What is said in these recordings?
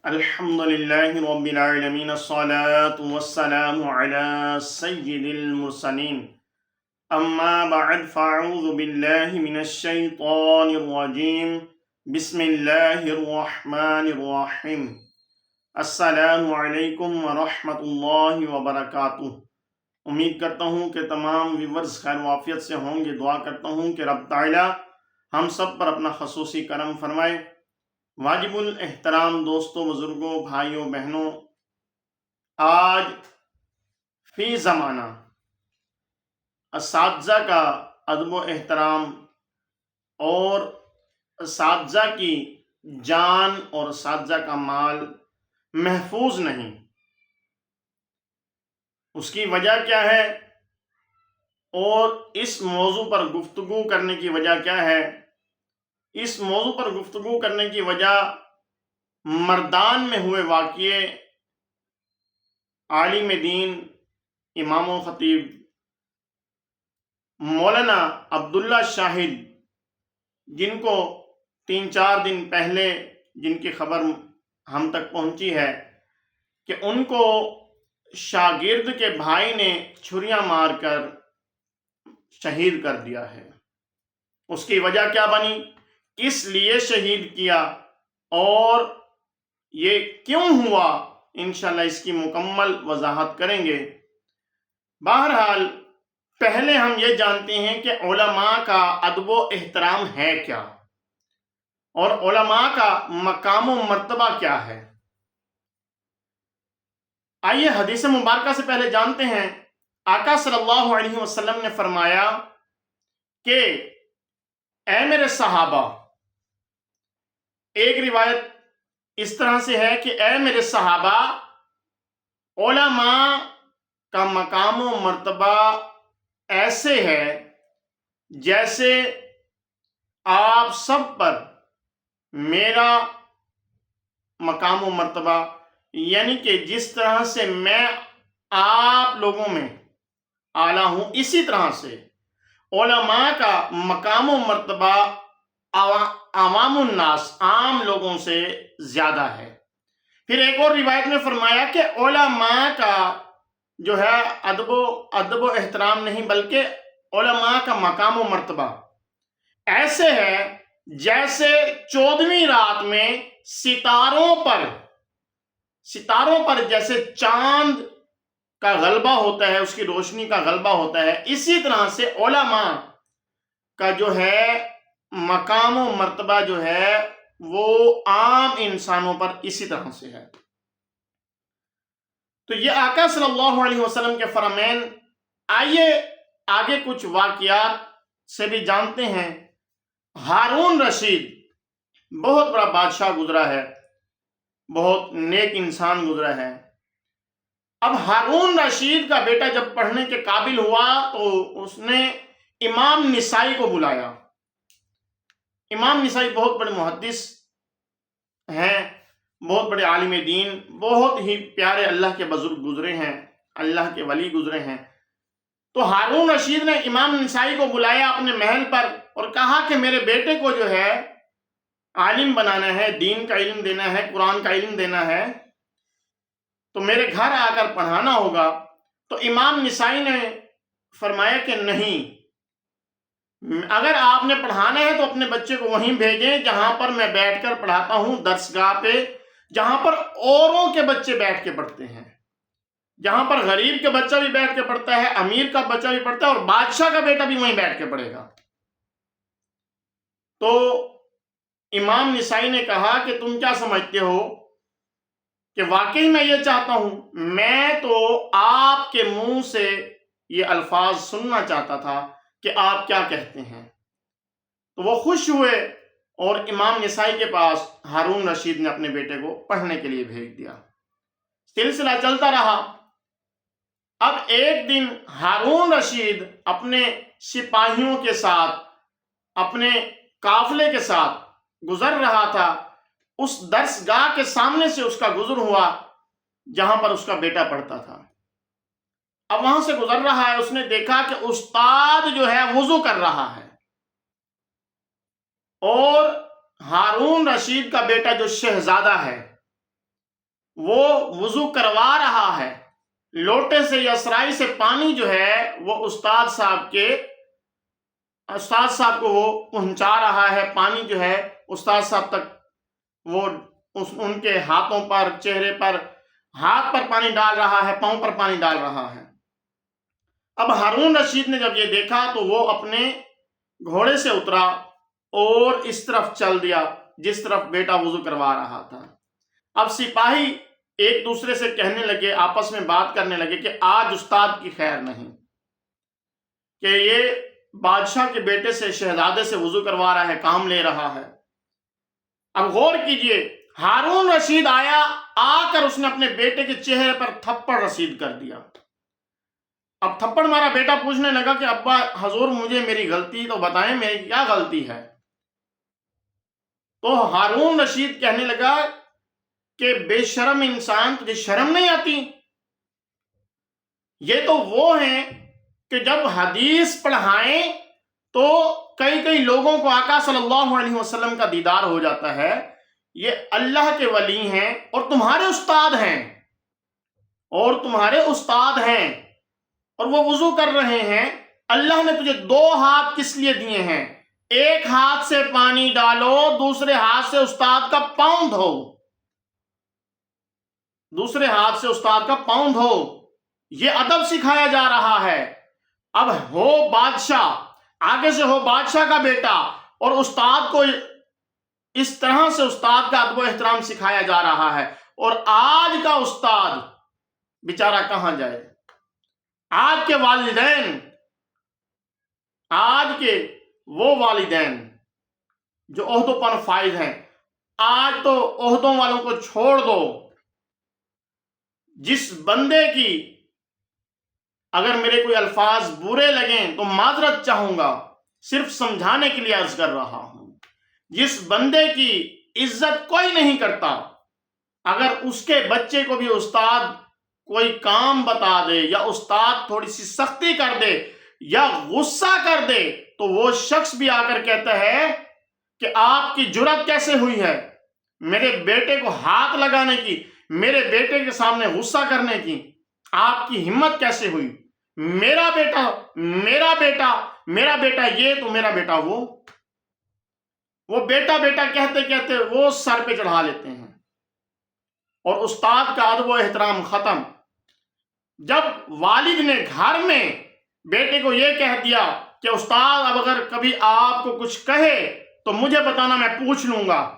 الحمد لله رب العالمين الصلاة والسلام على سيد المرسلين أما بعد فأعوذ بالله من الشيطان الرجيم بسم الله الرحمن الرحيم السلام علیکم ورحمۃ اللہ وبرکاتہ۔ امید کرتا ہوں کہ تمام ویورز خیر وافیت سے ہوں گے۔ دعا کرتا ہوں کہ رب تعالی ہم سب پر اپنا خصوصی کرم فرمائے۔ واجب الاحترام دوستوں، بزرگوں، بھائیوں، بہنوں، آج فی زمانہ اساتذہ کا ادب و احترام اور اساتذہ کی جان اور اساتذہ کا مال محفوظ نہیں۔ اس کی وجہ کیا ہے اور اس موضوع پر گفتگو کرنے کی وجہ کیا ہے؟ اس موضوع پر گفتگو کرنے کی وجہ مردان میں ہوئے واقعے عالم دین امام و خطیب مولانا عبداللہ شاہد، جن کو 3-4 دن پہلے جن کی خبر ہم تک پہنچی ہے کہ ان کو شاگرد کے بھائی نے چھریاں مار کر شہید کر دیا ہے۔ اس کی وجہ کیا بنی، کس لیے شہید کیا اور یہ کیوں ہوا، انشاءاللہ اس کی مکمل وضاحت کریں گے۔ بہرحال پہلے ہم یہ جانتے ہیں کہ علماء کا ادب و احترام ہے کیا اور علماء کا مقام و مرتبہ کیا ہے۔ آئیے حدیث مبارکہ سے پہلے جانتے ہیں۔ آقا صلی اللہ علیہ وسلم نے فرمایا کہ اے میرے صحابہ، ایک روایت اس طرح سے ہے کہ اے میرے صحابہ، علماء کا مقام و مرتبہ ایسے ہے جیسے آپ سب پر میرا مقام و مرتبہ، یعنی کہ جس طرح سے میں آپ لوگوں میں اعلیٰ ہوں، اسی طرح سے علماء کا مقام و مرتبہ عوام الناس، عام لوگوں سے زیادہ ہے۔ پھر ایک اور روایت میں فرمایا کہ علماء کا جو ہے ادب و احترام نہیں بلکہ علماء کا مقام و مرتبہ ایسے ہے جیسے 14ویں رات میں ستاروں پر جیسے چاند کا غلبہ ہوتا ہے، اس کی روشنی کا غلبہ ہوتا ہے، اسی طرح سے علماء کا جو ہے مقام و مرتبہ جو ہے وہ عام انسانوں پر اسی طرح سے ہے۔ تو یہ آقا صلی اللہ علیہ وسلم کے فرمان۔ آئیے آگے کچھ واقعات سے بھی جانتے ہیں۔ ہارون رشید بہت بڑا بادشاہ گزرا ہے، بہت نیک انسان گزرا ہے۔ اب ہارون رشید کا بیٹا جب پڑھنے کے قابل ہوا تو اس نے امام نسائی کو بلایا۔ امام نسائی بہت بڑے محدث ہیں، بہت بڑے عالم دین، بہت ہی پیارے اللہ کے بزرگ گزرے ہیں، اللہ کے ولی گزرے ہیں۔ تو ہارون رشید نے امام نسائی کو بلایا اپنے محل پر اور کہا کہ میرے بیٹے کو جو ہے عالم بنانا ہے، دین کا علم دینا ہے، قرآن کا علم دینا ہے، تو میرے گھر آ کر پڑھانا ہوگا۔ تو امام نسائی نے فرمایا کہ نہیں، اگر آپ نے پڑھانا ہے تو اپنے بچے کو وہیں بھیجیں جہاں پر میں بیٹھ کر پڑھاتا ہوں، درسگاہ پہ، جہاں پر اوروں کے بچے بیٹھ کے پڑھتے ہیں، جہاں پر غریب کا بچہ بھی بیٹھ کے پڑھتا ہے، امیر کا بچہ بھی پڑھتا ہے اور بادشاہ کا بیٹا بھی وہیں بیٹھ کے پڑھے گا۔ تو امام نسائی نے کہا کہ تم کیا سمجھتے ہو کہ واقعی میں یہ چاہتا ہوں؟ میں تو آپ کے منہ سے یہ الفاظ سننا چاہتا تھا کہ آپ کیا کہتے ہیں۔ تو وہ خوش ہوئے اور امام نسائی کے پاس ہارون رشید نے اپنے بیٹے کو پڑھنے کے لیے بھیج دیا۔ سلسلہ چلتا رہا۔ اب ایک دن ہارون رشید اپنے سپاہیوں کے ساتھ، اپنے قافلے کے ساتھ گزر رہا تھا، اس درسگاہ کے سامنے سے اس کا گزر ہوا جہاں پر اس کا بیٹا پڑھتا تھا۔ اب وہاں سے گزر رہا ہے، اس نے دیکھا کہ استاد جو ہے وضو کر رہا ہے اور ہارون رشید کا بیٹا جو شہزادہ ہے وہ وضو کروا رہا ہے، لوٹے سے یا سرائی سے پانی جو ہے وہ استاد صاحب کو وہ پہنچا رہا ہے، پانی جو ہے استاد صاحب تک وہ ان کے ہاتھوں پر، چہرے پر، ہاتھ پر پانی ڈال رہا ہے، پاؤں پر پانی ڈال رہا ہے۔ اب ہارون رشید نے جب یہ دیکھا تو وہ اپنے گھوڑے سے اترا اور اس طرف چل دیا جس طرف بیٹا وضو کروا رہا تھا۔ اب سپاہی ایک دوسرے سے کہنے لگے، آپس میں بات کرنے لگے کہ آج استاد کی خیر نہیں، کہ یہ بادشاہ کے بیٹے سے، شہزادے سے وضو کروا رہا ہے، کام لے رہا ہے۔ اب غور کیجئے، ہارون رشید آیا، آ کر اس نے اپنے بیٹے کے چہرے پر تھپڑ رسید کر دیا۔ اب تھپڑ مارا، بیٹا پوچھنے لگا کہ ابا حضور مجھے میری غلطی تو بتائیں، میری کیا غلطی ہے؟ تو ہارون رشید کہنے لگا کہ بے شرم انسان، تجھے شرم نہیں آتی؟ یہ تو وہ ہیں کہ جب حدیث پڑھائیں تو کئی لوگوں کو آقا صلی اللہ علیہ وسلم کا دیدار ہو جاتا ہے، یہ اللہ کے ولی ہیں اور تمہارے استاد ہیں، اور وہ وضو کر رہے ہیں۔ اللہ نے تجھے 2 ہاتھ کس لیے دیے ہیں؟ ایک ہاتھ سے پانی ڈالو، دوسرے ہاتھ سے استاد کا پاؤں دھو، یہ ادب سکھایا جا رہا ہے۔ اب ہو بادشاہ، آگے سے ہو بادشاہ کا بیٹا، اور استاد کو اس طرح سے استاد کا ادب و احترام سکھایا جا رہا ہے، اور آج کا استاد بیچارہ کہاں جائے؟ آج کے والدین، آج کے وہ والدین جو عہدوں پر فائز ہیں، آج تو عہدوں والوں کو چھوڑ دو، جس بندے کی اگر میرے کوئی الفاظ برے لگیں تو معذرت چاہوں گا، صرف سمجھانے کے لیے عرض کر رہا ہوں، جس بندے کی عزت کوئی نہیں کرتا، اگر اس کے بچے کو بھی استاد کوئی کام بتا دے یا استاد تھوڑی سی سختی کر دے یا غصہ کر دے تو وہ شخص بھی آ کر کہتا ہے کہ آپ کی جرأت کیسے ہوئی ہے میرے بیٹے کو ہاتھ لگانے کی، میرے بیٹے کے سامنے غصہ کرنے کی، آپ کی ہمت کیسے ہوئی؟ میرا بیٹا یہ تو میرا بیٹا وہ بیٹا کہتے کہتے وہ سر پہ چڑھا لیتے ہیں، اور استاد کا ادب و احترام ختم۔ جب والد نے گھر میں بیٹے کو یہ کہہ دیا کہ استاد اب اگر کبھی آپ کو کچھ کہے تو مجھے بتانا، میں پوچھ لوں گا،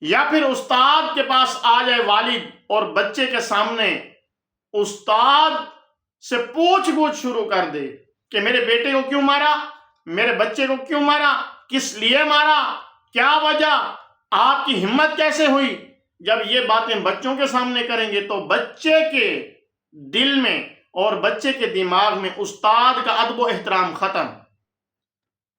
یا پھر استاد کے پاس آ جائے والد اور بچے کے سامنے استاد سے پوچھ گچھ شروع کر دے کہ میرے بیٹے کو کیوں مارا، میرے بچے کو کیوں مارا، کس لیے مارا، کیا وجہ، آپ کی ہمت کیسے ہوئی؟ جب یہ باتیں بچوں کے سامنے کریں گے تو بچے کے دل میں اور بچے کے دماغ میں استاد کا ادب و احترام ختم،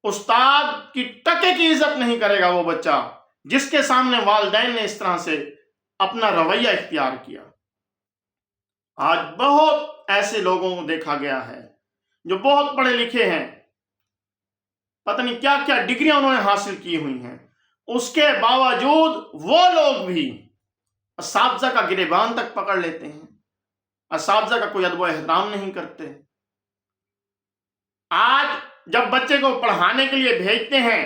استاد کی ٹکے کی عزت نہیں کرے گا وہ بچہ جس کے سامنے والدین نے اس طرح سے اپنا رویہ اختیار کیا۔ آج بہت ایسے لوگوں کو دیکھا گیا ہے جو بہت پڑھے لکھے ہیں، پتہ نہیں کیا کیا ڈگریاں انہوں نے حاصل کی ہوئی ہیں، اس کے باوجود وہ لوگ بھی اساتذہ کا گریبان تک پکڑ لیتے ہیں، اساتذہ کا کوئی ادب و احترام نہیں کرتے۔ آج جب بچے کو پڑھانے کے لیے بھیجتے ہیں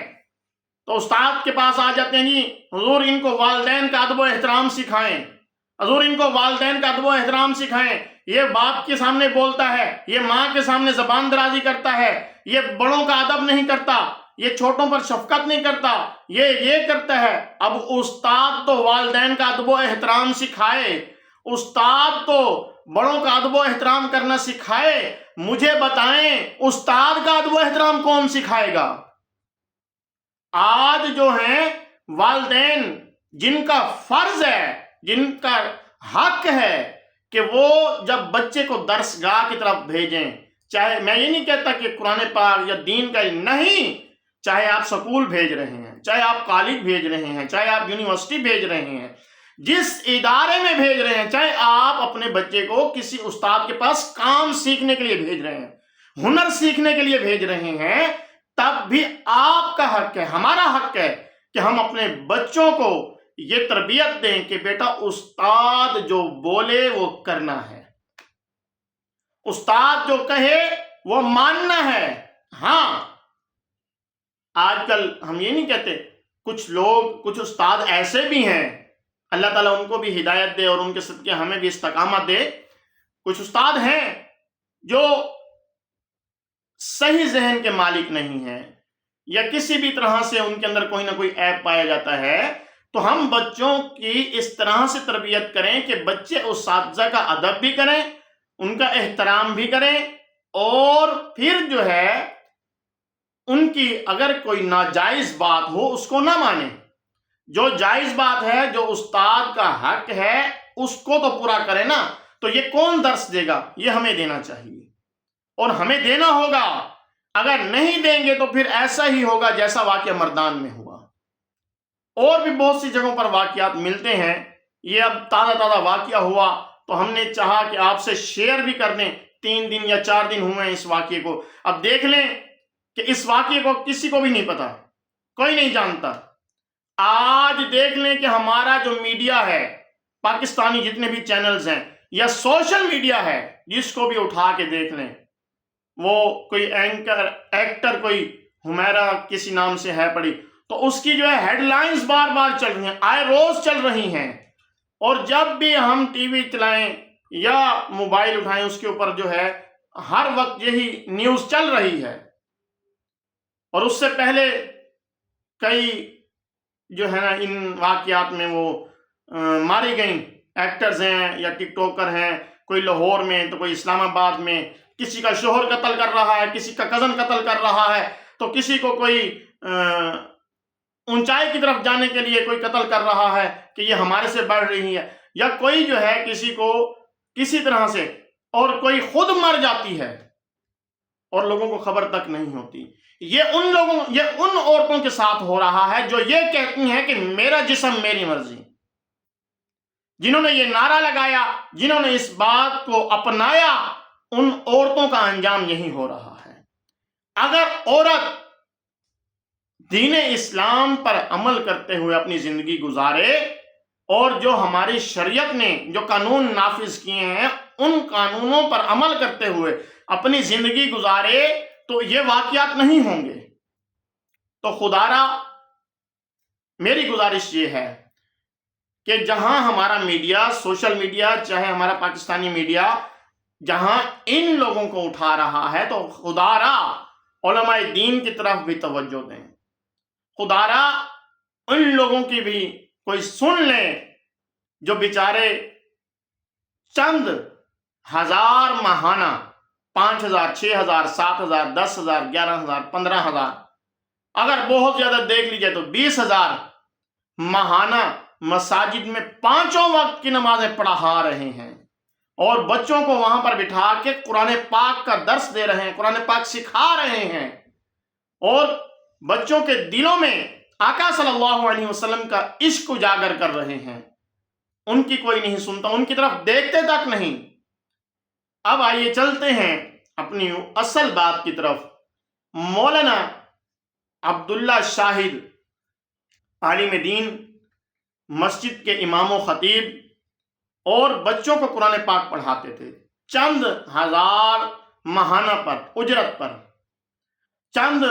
تو استاد کے پاس آ جاتے ہیں، جی حضور ان کو والدین کا ادب و احترام سکھائیں، حضور ان کو والدین کا ادب و احترام سکھائیں، یہ باپ کے سامنے بولتا ہے، یہ ماں کے سامنے زبان درازی کرتا ہے، یہ بڑوں کا ادب نہیں کرتا، یہ چھوٹوں پر شفقت نہیں کرتا، یہ کرتا ہے۔ اب استاد تو والدین کا ادب و احترام سکھائے، استاد تو بڑوں کا ادب و احترام کرنا سکھائے، مجھے بتائیں استاد کا ادب و احترام کون سکھائے گا؟ آج جو ہیں والدین، جن کا فرض ہے، جن کا حق ہے کہ وہ جب بچے کو درسگاہ کی طرف بھیجیں، چاہے میں یہ نہیں کہتا کہ قرآن پاک یا دین کا نہیں، چاہے آپ سکول بھیج رہے ہیں، چاہے آپ کالج بھیج رہے ہیں، چاہے آپ یونیورسٹی بھیج رہے ہیں، جس ادارے میں بھیج رہے ہیں، چاہے آپ اپنے بچے کو کسی استاد کے پاس کام سیکھنے کے لیے بھیج رہے ہیں، ہنر سیکھنے کے لیے بھیج رہے ہیں، تب بھی آپ کا حق ہے، ہمارا حق ہے کہ ہم اپنے بچوں کو یہ تربیت دیں کہ بیٹا استاد جو بولے وہ کرنا ہے، استاد جو کہے وہ ماننا ہے۔ ہاں، آج کل ہم یہ نہیں کہتے، کچھ لوگ، کچھ استاد ایسے بھی ہیں، اللہ تعالیٰ ان کو بھی ہدایت دے اور ان کے صدقے ہمیں بھی استقامت دے، کچھ استاد ہیں جو صحیح ذہن کے مالک نہیں ہیں، یا کسی بھی طرح سے ان کے اندر کوئی نہ کوئی عیب پایا جاتا ہے، تو ہم بچوں کی اس طرح سے تربیت کریں کہ بچے اساتذہ کا ادب بھی کریں، ان کا احترام بھی کریں، اور پھر جو ہے ان کی اگر کوئی ناجائز بات ہو اس کو نہ مانیں، جو جائز بات ہے، جو استاد کا حق ہے، اس کو تو پورا کریں نا۔ تو یہ کون درس دے گا؟ یہ ہمیں دینا چاہیے، اور ہمیں دینا ہوگا۔ اگر نہیں دیں گے تو پھر ایسا ہی ہوگا جیسا واقعہ مردان میں ہوا، اور بھی بہت سی جگہوں پر واقعات ملتے ہیں۔ یہ اب تازہ واقعہ ہوا تو ہم نے چاہا کہ آپ سے شیئر بھی کر دیں۔ 3 دن یا 4 دن ہوئے ہیں اس واقعے کو، اب دیکھ لیں کہ اس واقعے کو کسی کو بھی نہیں پتا، کوئی نہیں جانتا۔ آج دیکھ لیں کہ ہمارا جو میڈیا ہے، پاکستانی جتنے بھی چینلز ہیں، یا سوشل میڈیا ہے، جس کو بھی اٹھا کے دیکھ لیں، وہ کوئی ایکٹر کوئی حمیرہ کسی نام سے ہے پڑی، تو اس کی جو ہے ہیڈ لائنز بار بار چل رہی ہیں، آئے روز چل رہی ہیں، اور جب بھی ہم ٹی وی چلائیں یا موبائل اٹھائیں اس کے اوپر جو ہے ہر وقت یہی نیوز چل رہی ہے۔ اور اس سے پہلے کئی جو ہے نا ان واقعات میں وہ ماری گئیں ایکٹرز ہیں یا ٹک ٹاکر ہیں، کوئی لاہور میں تو کوئی اسلام آباد میں، کسی کا شوہر قتل کر رہا ہے، کسی کا کزن قتل کر رہا ہے، تو کسی کو کوئی اونچائی کی طرف جانے کے لیے کوئی قتل کر رہا ہے کہ یہ ہمارے سے بڑھ رہی ہے، یا کوئی جو ہے کسی کو کسی طرح سے، اور کوئی خود مر جاتی ہے اور لوگوں کو خبر تک نہیں ہوتی۔ یہ ان عورتوں کے ساتھ ہو رہا ہے جو یہ کہتی ہیں کہ میرا جسم میری مرضی، جنہوں نے یہ نعرہ لگایا، جنہوں نے اس بات کو اپنایا، ان عورتوں کا انجام یہی ہو رہا ہے۔ اگر عورت دین اسلام پر عمل کرتے ہوئے اپنی زندگی گزارے، اور جو ہماری شریعت نے جو قانون نافذ کیے ہیں ان قانونوں پر عمل کرتے ہوئے اپنی زندگی گزارے، تو یہ واقعات نہیں ہوں گے۔ تو خدارا میری گزارش یہ ہے کہ جہاں ہمارا میڈیا، سوشل میڈیا، چاہے ہمارا پاکستانی میڈیا، جہاں ان لوگوں کو اٹھا رہا ہے، تو خدارا علماء دین کی طرف بھی توجہ دیں، خدارا ان لوگوں کی بھی کوئی سن لیں جو بیچارے چند ہزار ماہانہ 5,000، 6,000، 7,000، 10,000، 11,000، 15,000، اگر بہت زیادہ دیکھ لیجئے تو 20,000 ماہانہ مساجد میں 5 وقت کی نمازیں پڑھا رہے ہیں، اور بچوں کو وہاں پر بٹھا کے قرآن پاک کا درس دے رہے ہیں، قرآن پاک سکھا رہے ہیں، اور بچوں کے دلوں میں آقا صلی اللہ علیہ وسلم کا عشق اجاگر کر رہے ہیں۔ ان کی کوئی نہیں سنتا، ان کی طرف دیکھتے تک نہیں۔ اب آئیے چلتے ہیں اپنی اصل بات کی طرف۔ مولانا عبداللہ شاہد عالم دین، مسجد کے امام و خطیب، اور بچوں کو قرآن پاک پڑھاتے تھے، چند ہزار ماہانہ پر، اجرت پر، چند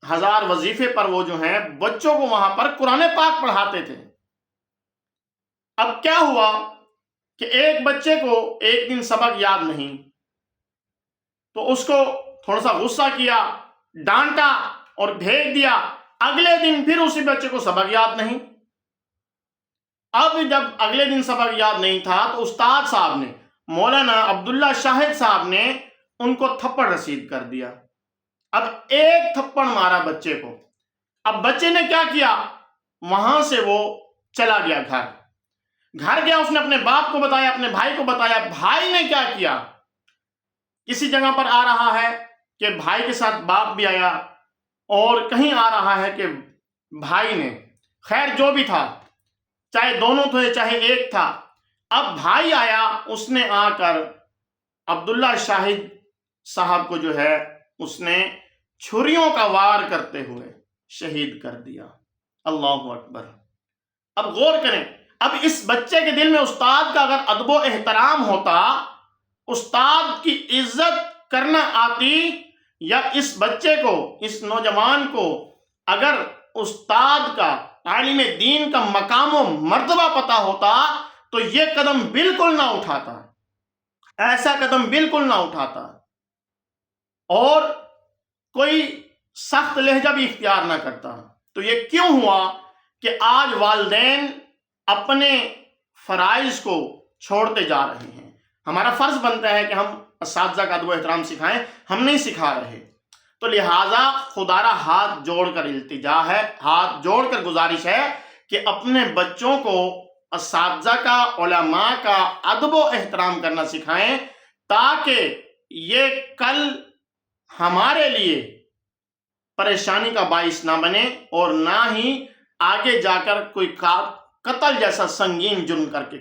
ہزار وظیفے پر وہ جو ہیں بچوں کو وہاں پر قرآن پاک پڑھاتے تھے۔ اب کیا ہوا کہ ایک بچے کو ایک دن سبق یاد نہیں، تو اس کو تھوڑا سا غصہ کیا، ڈانٹا اور بھیج دیا۔ اگلے دن پھر اسی بچے کو سبق یاد نہیں۔ اب جب اگلے دن سبق یاد نہیں تھا تو استاد صاحب نے، مولانا عبداللہ شاہد صاحب نے ان کو تھپڑ رسید کر دیا۔ اب ایک تھپڑ مارا بچے کو۔ اب بچے نے کیا کیا؟ وہاں سے وہ چلا گیا گھر گیا، اس نے اپنے باپ کو بتایا، اپنے بھائی کو بتایا۔ بھائی نے کیا کیا؟ کسی جگہ پر آ رہا ہے کہ بھائی کے ساتھ باپ بھی آیا، اور کہیں آ رہا ہے کہ بھائی نے، خیر جو بھی تھا، چاہے دونوں تھے چاہے ایک تھا، اب بھائی آیا، اس نے آ کر عبداللہ شاہد صاحب کو جو ہے اس نے چھریوں کا وار کرتے ہوئے شہید کر دیا۔ اللہ اکبر، اب غور کریں، اب اس بچے کے دل میں استاد کا اگر ادب و احترام ہوتا، استاد کی عزت کرنا آتی، یا اس بچے کو، اس نوجوان کو اگر استاد کا، عالم دین کا مقام و مرتبہ پتا ہوتا تو یہ قدم بالکل نہ اٹھاتا، ایسا قدم بالکل نہ اٹھاتا، اور کوئی سخت لہجہ بھی اختیار نہ کرتا۔ تو یہ کیوں ہوا کہ آج والدین اپنے فرائض کو چھوڑتے جا رہے ہیں؟ ہمارا فرض بنتا ہے کہ ہم اساتذہ کا ادب و احترام سکھائیں، ہم نہیں سکھا رہے۔ تو لہٰذا خدا را ہاتھ جوڑ کر التجا ہے، ہاتھ جوڑ کر گزارش ہے کہ اپنے بچوں کو اساتذہ کا، علماء کا ادب و احترام کرنا سکھائیں، تاکہ یہ کل ہمارے لیے پریشانی کا باعث نہ بنے، اور نہ ہی آگے جا کر کوئی قتل جیسا سنگین جرم کر کے۔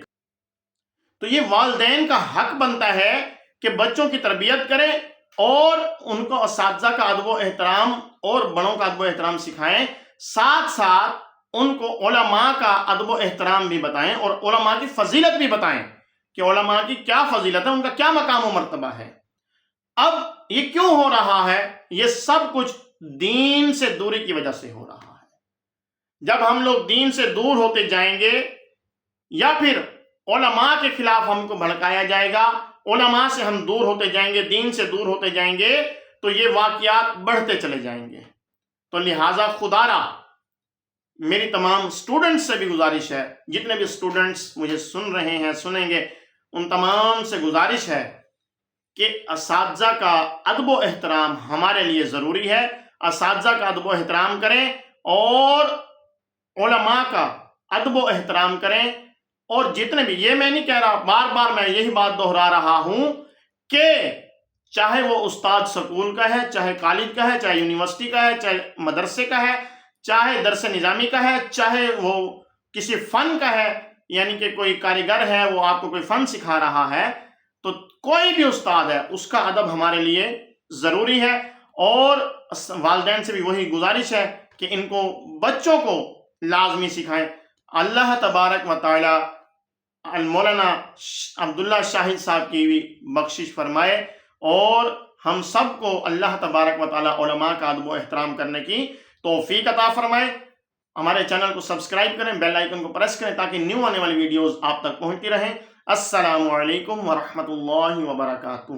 تو یہ والدین کا حق بنتا ہے کہ بچوں کی تربیت کریں اور ان کو اساتذہ کا ادب و احترام اور بڑوں کا ادب و احترام سکھائیں، ساتھ ساتھ ان کو علماء کا ادب و احترام بھی بتائیں اور علماء کی فضیلت بھی بتائیں کہ علماء کی کیا فضیلت ہے، ان کا کیا مقام و مرتبہ ہے۔ اب یہ کیوں ہو رہا ہے؟ یہ سب کچھ دین سے دوری کی وجہ سے ہو رہا ہے۔ جب ہم لوگ دین سے دور ہوتے جائیں گے، یا پھر علماء کے خلاف ہم کو بھڑکایا جائے گا، علماء سے ہم دور ہوتے جائیں گے، دین سے دور ہوتے جائیں گے، تو یہ واقعات بڑھتے چلے جائیں گے۔ تو لہٰذا خدا را میری تمام سٹوڈنٹس سے بھی گزارش ہے، جتنے بھی سٹوڈنٹس مجھے سن رہے ہیں، سنیں گے، ان تمام سے گزارش ہے کہ اساتذہ کا ادب و احترام ہمارے لیے ضروری ہے۔ اساتذہ کا ادب و احترام کریں اور علماء کا ادب و احترام کریں، اور جتنے بھی، یہ میں نہیں کہہ رہا، بار بار میں یہی بات دہرا رہا ہوں کہ چاہے وہ استاد سکول کا ہے، چاہے کالج کا ہے، چاہے یونیورسٹی کا ہے، چاہے مدرسے کا ہے، چاہے درس نظامی کا ہے، چاہے وہ کسی فن کا ہے، یعنی کہ کوئی کاریگر ہے وہ آپ کو کوئی فن سکھا رہا ہے، تو کوئی بھی استاد ہے، اس کا ادب ہمارے لیے ضروری ہے۔ اور والدین سے بھی وہی گزارش ہے کہ ان کو، بچوں کو لازمی سکھائیں۔ اللہ تبارک و تعالی مولانا عبداللہ شاہد صاحب کی بھی بخشش فرمائے، اور ہم سب کو اللہ تبارک و تعالی علماء کا ادب و احترام کرنے کی توفیق عطا فرمائے۔ ہمارے چینل کو سبسکرائب کریں، بیل آئیکن کو پریس کریں تاکہ نیو آنے والی ویڈیوز آپ تک پہنچتی رہیں۔ السلام علیکم ورحمۃ اللہ وبرکاتہ۔